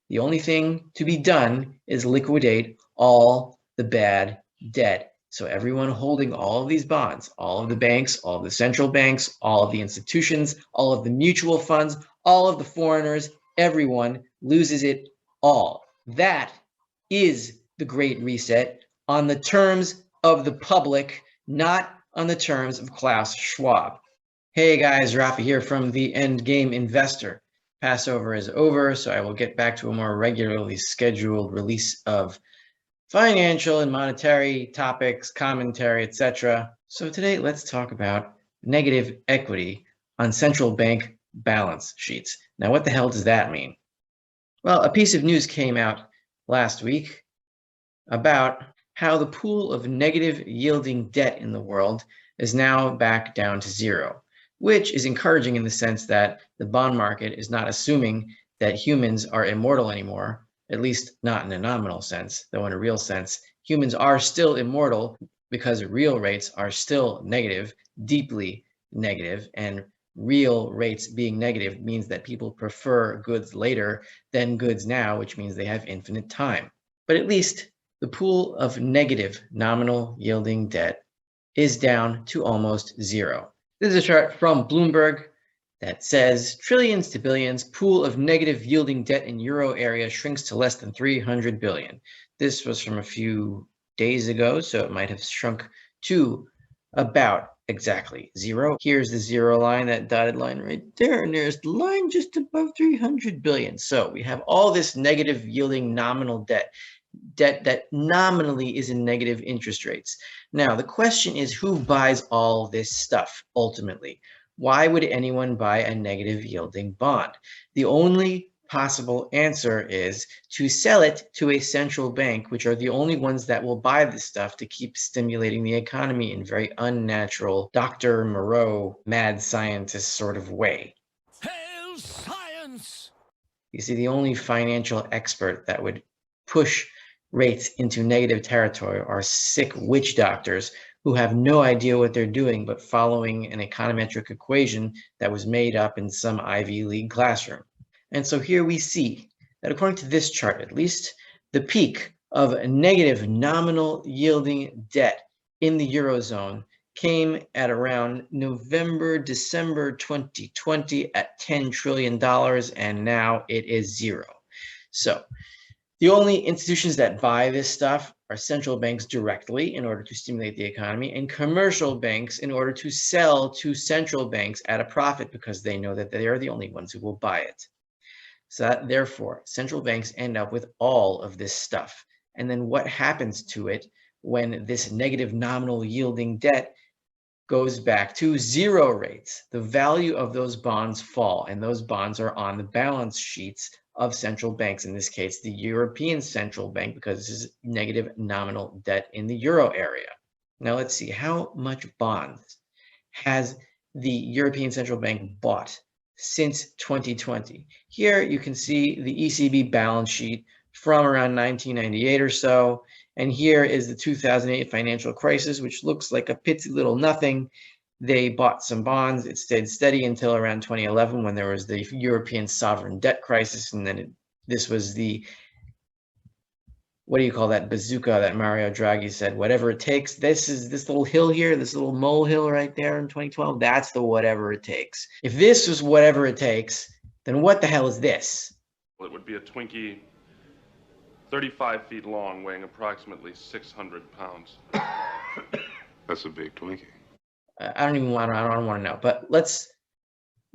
The only thing to be done is liquidate all the bad debt. So everyone holding all of these bonds, all of the banks, all of the central banks, all of the institutions, all of the mutual funds, all of the foreigners, everyone loses it all. That is the Great Reset on the terms of the public, not on the terms of Klaus Schwab. Hey guys, Rafa here from the Endgame Investor. Passover is over, so I will get back to a more regularly scheduled release of financial and monetary topics, commentary, etc. So today, let's talk about negative equity on central bank balance sheets. Now, what the hell does that mean? Well, a piece of news came out last week about how the pool of negative yielding debt in the world is now back down to zero, which is encouraging in the sense that the bond market is not assuming that humans are immortal anymore, at least not in a nominal sense, though in a real sense, humans are still immortal because real rates are still negative, deeply negative, and real rates being negative means that people prefer goods later than goods now, which means they have infinite time. But at least the pool of negative nominal yielding debt is down to almost zero. This is a chart from Bloomberg that says trillions to billions, pool of negative yielding debt in euro area shrinks to less than 300 billion. This was from a few days ago, so it might have shrunk to about exactly zero. Here's the zero line, that dotted line right there, and there's the line just above 300 billion. So we have all this negative yielding nominal debt that nominally is in negative interest rates. Now, the question is, who buys all this stuff ultimately? Why would anyone buy a negative yielding bond? The only possible answer is to sell it to a central bank, which are the only ones that will buy this stuff to keep stimulating the economy in very unnatural, Dr. Moreau, mad scientist sort of way. Hail science! You see, the only financial expert that would push rates into negative territory are sick witch doctors who have no idea what they're doing but following an econometric equation that was made up in some Ivy League classroom. And so here we see that according to this chart, at least, the peak of negative nominal yielding debt in the Eurozone came at around November, December 2020 at $10 trillion, and now it is zero. So the only institutions that buy this stuff are central banks directly in order to stimulate the economy, and commercial banks in order to sell to central banks at a profit because they know that they are the only ones who will buy it. So that, therefore, central banks end up with all of this stuff. And then what happens to it when this negative nominal yielding debt goes back to zero rates? The value of those bonds fall, and those bonds are on the balance sheets of central banks, in this case, the European Central Bank, because this is negative nominal debt in the euro area. Now let's see, how much bonds has the European Central Bank bought since 2020? Here you can see the ECB balance sheet from around 1998 or so. And here is the 2008 financial crisis, which looks like a pitsy little nothing. They bought some bonds. It stayed steady until around 2011 when there was the European sovereign debt crisis. And then this was the, what do you call that bazooka that Mario Draghi said, whatever it takes. This is this little hill here, this little molehill right there in 2012. That's the whatever it takes. If this was whatever it takes, then what the hell is this? It would be a Twinkie 35 feet long, weighing approximately 600 pounds. That's a big Twinkie. I don't want to know, but let's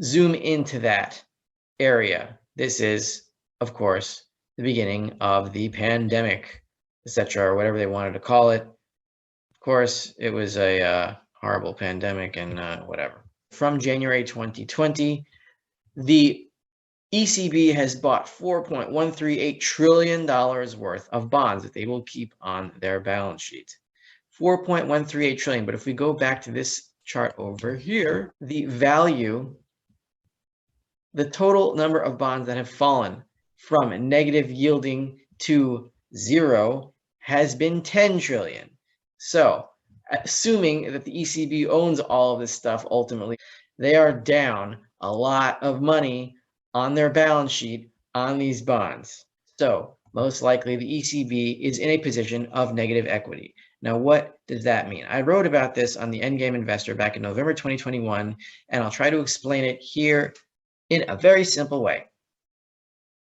zoom into that area. This is, of course, the beginning of the pandemic, etc., or whatever they wanted to call it. Of course, it was a horrible pandemic and whatever. From January 2020, the ECB has bought $4.138 trillion worth of bonds that they will keep on their balance sheet. 4.138 trillion. But if we go back to this chart over here, the value, the total number of bonds that have fallen from negative yielding to zero has been 10 trillion. So assuming that the ECB owns all of this stuff, ultimately, they are down a lot of money on their balance sheet on these bonds. So most likely the ECB is in a position of negative equity. Now, what does that mean? I wrote about this on the Endgame Investor back in November 2021, and I'll try to explain it here in a very simple way.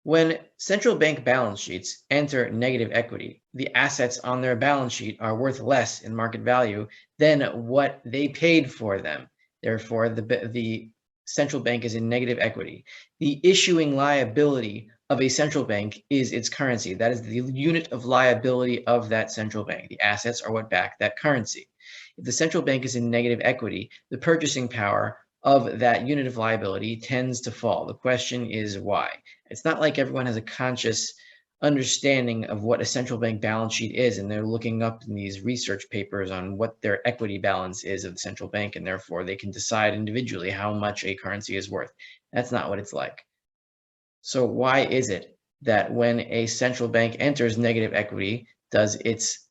When central bank balance sheets enter negative equity, the assets on their balance sheet are worth less in market value than what they paid for them. Therefore, the central bank is in negative equity. The issuing liability of a central bank is its currency. That is the unit of liability of that central bank. The assets are what back that currency. If the central bank is in negative equity, the purchasing power of that unit of liability tends to fall. The question is why? It's not like everyone has a conscious understanding of what a central bank balance sheet is, and they're looking up in these research papers on what their equity balance is of the central bank, and therefore they can decide individually how much a currency is worth. That's not what it's like. So why is it that when a central bank enters negative equity, does its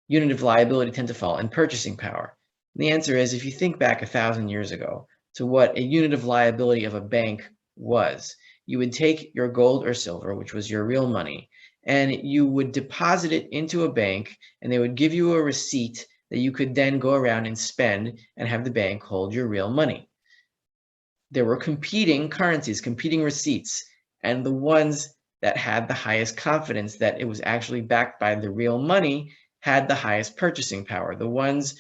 unit of liability tend to fall in purchasing power? And the answer is, if you think back 1,000 years ago to what a unit of liability of a bank was, you would take your gold or silver, which was your real money, and you would deposit it into a bank, and they would give you a receipt that you could then go around and spend and have the bank hold your real money. There were competing currencies, competing receipts, and the ones that had the highest confidence that it was actually backed by the real money had the highest purchasing power. The ones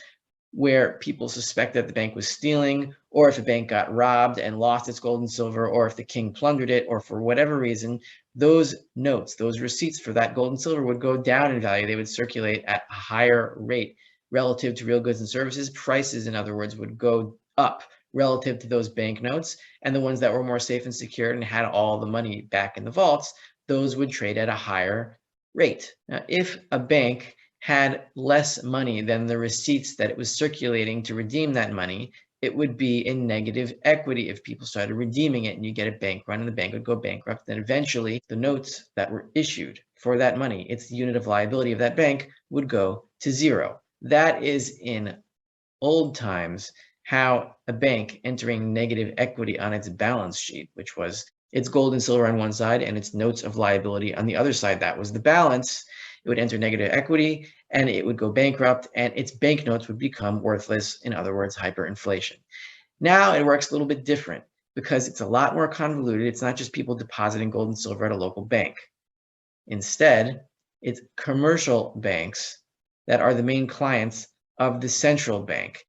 where people suspect that the bank was stealing, or if a bank got robbed and lost its gold and silver, or if the king plundered it, or for whatever reason, those notes, those receipts for that gold and silver would go down in value. They would circulate at a higher rate relative to real goods and services. Prices, in other words, would go up relative to those banknotes, and the ones that were more safe and secured and had all the money back in the vaults, those would trade at a higher rate. Now, if a bank had less money than the receipts that it was circulating to redeem that money, it would be in negative equity if people started redeeming it, and you get a bank run and the bank would go bankrupt. Then eventually the notes that were issued for that money, it's the unit of liability of that bank, would go to zero. That is in old times how a bank entering negative equity on its balance sheet, which was its gold and silver on one side and its notes of liability on the other side, that was the balance. It would enter negative equity and it would go bankrupt, and its banknotes would become worthless. In other words, hyperinflation. Now it works a little bit different because it's a lot more convoluted. It's not just people depositing gold and silver at a local bank. Instead, it's commercial banks that are the main clients of the central bank.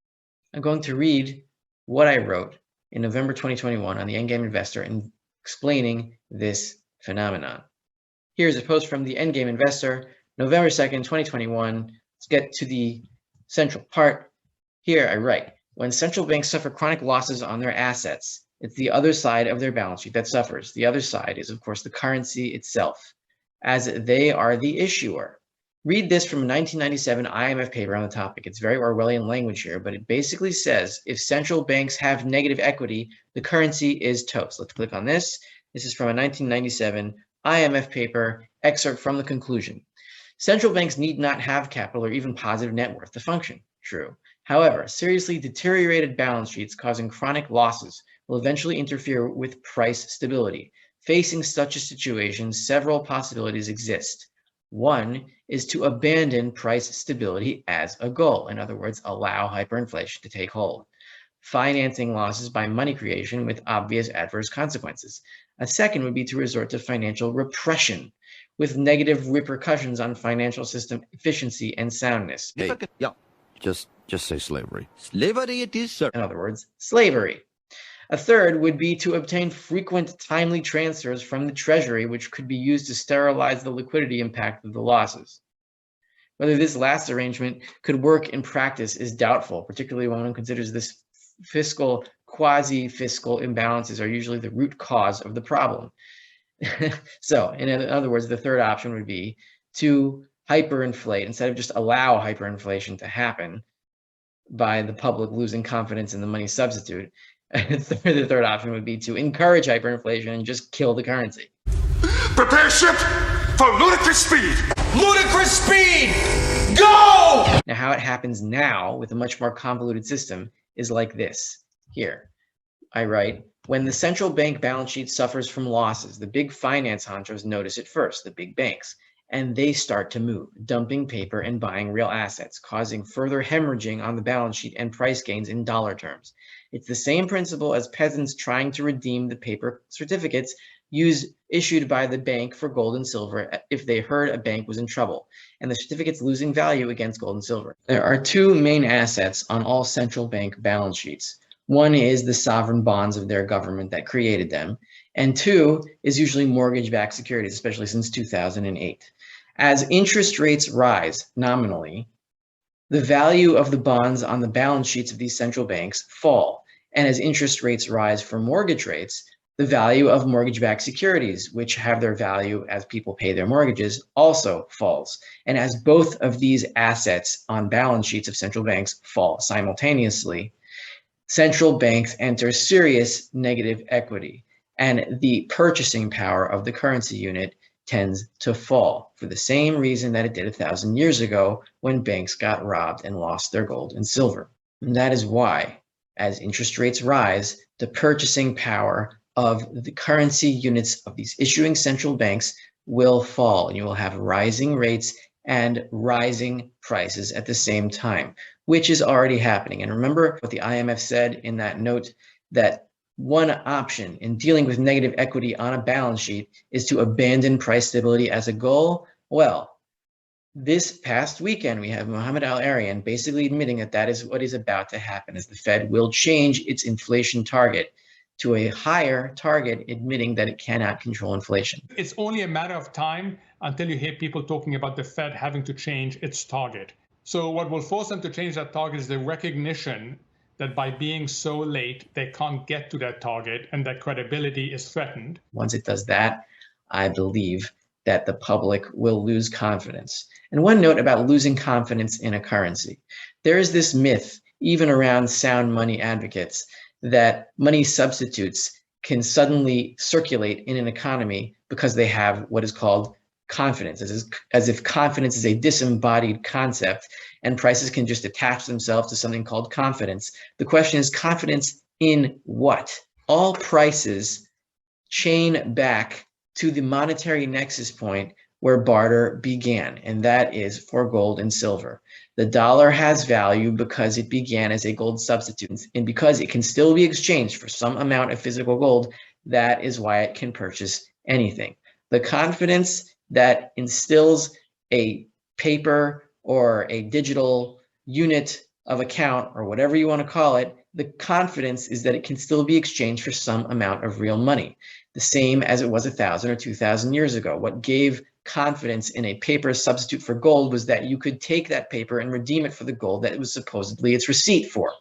I'm going to read what I wrote in November 2021 on the Endgame Investor in explaining this phenomenon. Here's a post from the Endgame Investor, November 2nd, 2021. Let's get to the central part. Here I write, when central banks suffer chronic losses on their assets, it's the other side of their balance sheet that suffers. The other side is, of course, the currency itself, as they are the issuer. Read this from a 1997 IMF paper on the topic. It's very Orwellian language here, but it basically says if central banks have negative equity, the currency is toast. Let's click on this. This is from a 1997 IMF paper, excerpt from the conclusion. Central banks need not have capital or even positive net worth to function. True. However, seriously deteriorated balance sheets causing chronic losses will eventually interfere with price stability. Facing such a situation, several possibilities exist. One is to abandon price stability as a goal. In other words, allow hyperinflation to take hold. Financing losses by money creation with obvious adverse consequences. A second would be to resort to financial repression with negative repercussions on financial system efficiency and soundness. Hey, yeah, just say slavery. Slavery it is, sir. In other words, slavery. A third would be to obtain frequent timely transfers from the Treasury, which could be used to sterilize the liquidity impact of the losses. Whether this last arrangement could work in practice is doubtful, particularly when one considers this quasi-fiscal imbalances are usually the root cause of the problem. So, in other words, the third option would be to hyperinflate instead of just allow hyperinflation to happen by the public losing confidence in the money substitute. The third option would be to encourage hyperinflation and just kill the currency. Prepare ship for ludicrous speed! Ludicrous speed! Go! Now, how it happens now with a much more convoluted system is like this. Here, I write, When the central bank balance sheet suffers from losses, the big finance honchos notice it first, the big banks, and they start to move, dumping paper and buying real assets, causing further hemorrhaging on the balance sheet and price gains in dollar terms. It's the same principle as peasants trying to redeem the paper certificates issued by the bank for gold and silver if they heard a bank was in trouble, and the certificates losing value against gold and silver. There are two main assets on all central bank balance sheets. One is the sovereign bonds of their government that created them, and two is usually mortgage-backed securities, especially since 2008. As interest rates rise nominally, the value of the bonds on the balance sheets of these central banks fall, and as interest rates rise for mortgage rates, the value of mortgage-backed securities, which have their value as people pay their mortgages, also falls. And as both of these assets on balance sheets of central banks fall simultaneously, central banks enter serious negative equity, and the purchasing power of the currency unit tends to fall for the same reason that it did 1,000 years ago when banks got robbed and lost their gold and silver. And that is why, as interest rates rise, the purchasing power of the currency units of these issuing central banks will fall, and you will have rising rates and rising prices at the same time, which is already happening. And remember what the IMF said in that note, that one option in dealing with negative equity on a balance sheet is to abandon price stability as a goal. Well, this past weekend, we have Mohamed Al-Arian basically admitting that that is what is about to happen, as the Fed will change its inflation target to a higher target, admitting that it cannot control inflation. It's only a matter of time until you hear people talking about the Fed having to change its target. So what will force them to change that target is the recognition that by being so late, they can't get to that target and that credibility is threatened. Once it does that, I believe that the public will lose confidence. And one note about losing confidence in a currency. There is this myth, even around sound money advocates, that money substitutes can suddenly circulate in an economy because they have what is called confidence, as if confidence is a disembodied concept and prices can just attach themselves to something called confidence. The question is, confidence in what? All prices chain back to the monetary nexus point where barter began, and that is for gold and silver. The dollar has value because it began as a gold substitute, and because it can still be exchanged for some amount of physical gold, that is why it can purchase anything. The confidence that instills a paper or a digital unit of account, or whatever you want to call it, the confidence is that it can still be exchanged for some amount of real money, the same as it was 1,000 or 2,000 years ago. What gave confidence in a paper substitute for gold was that you could take that paper and redeem it for the gold that it was supposedly its receipt for.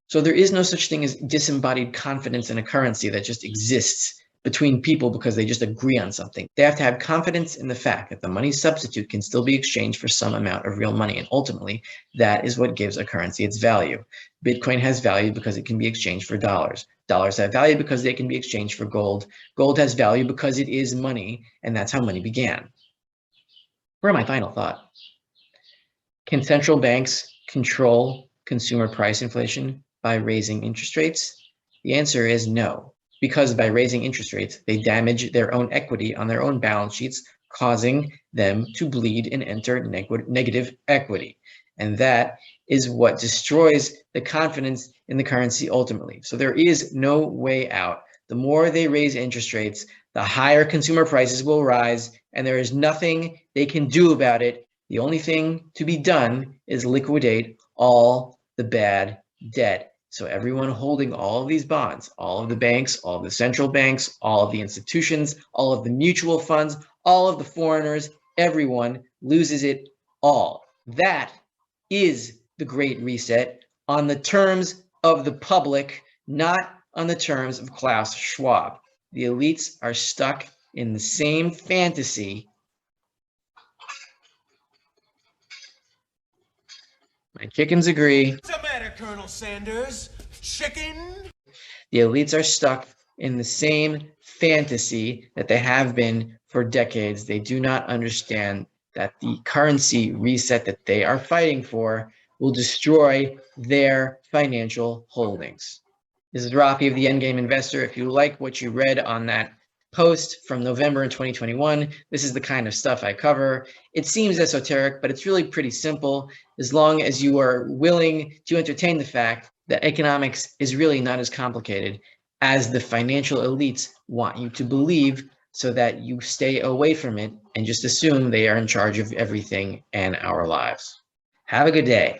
So there is no such thing as disembodied confidence in a currency that just exists between people because they just agree on something. They have to have confidence in the fact that the money substitute can still be exchanged for some amount of real money. And ultimately, that is what gives a currency its value. Bitcoin has value because it can be exchanged for dollars. Dollars have value because they can be exchanged for gold. Gold has value because it is money, and that's how money began. For my final thought, can central banks control consumer price inflation by raising interest rates? The answer is no. Because by raising interest rates, they damage their own equity on their own balance sheets, causing them to bleed and enter negative equity. And that is what destroys the confidence in the currency ultimately. So there is no way out. The more they raise interest rates, the higher consumer prices will rise, and there is nothing they can do about it. The only thing to be done is liquidate all the bad debt. So everyone holding all of these bonds, all of the banks, all of the central banks, all of the institutions, all of the mutual funds, all of the foreigners, everyone loses it all. That is the Great Reset on the terms of the public, not on the terms of Klaus Schwab. The elites are stuck in the same fantasy. My chickens agree. What's the matter, Colonel Sanders? Chicken? The elites are stuck in the same fantasy that they have been for decades. They do not understand that the currency reset that they are fighting for will destroy their financial holdings. This is Rafi of the Endgame Investor. If you like what you read on that post from November in 2021, this is the kind of stuff I cover. It seems esoteric, but it's really pretty simple as long as you are willing to entertain the fact that economics is really not as complicated as the financial elites want you to believe, so that you stay away from it and just assume they are in charge of everything and our lives. Have a good day.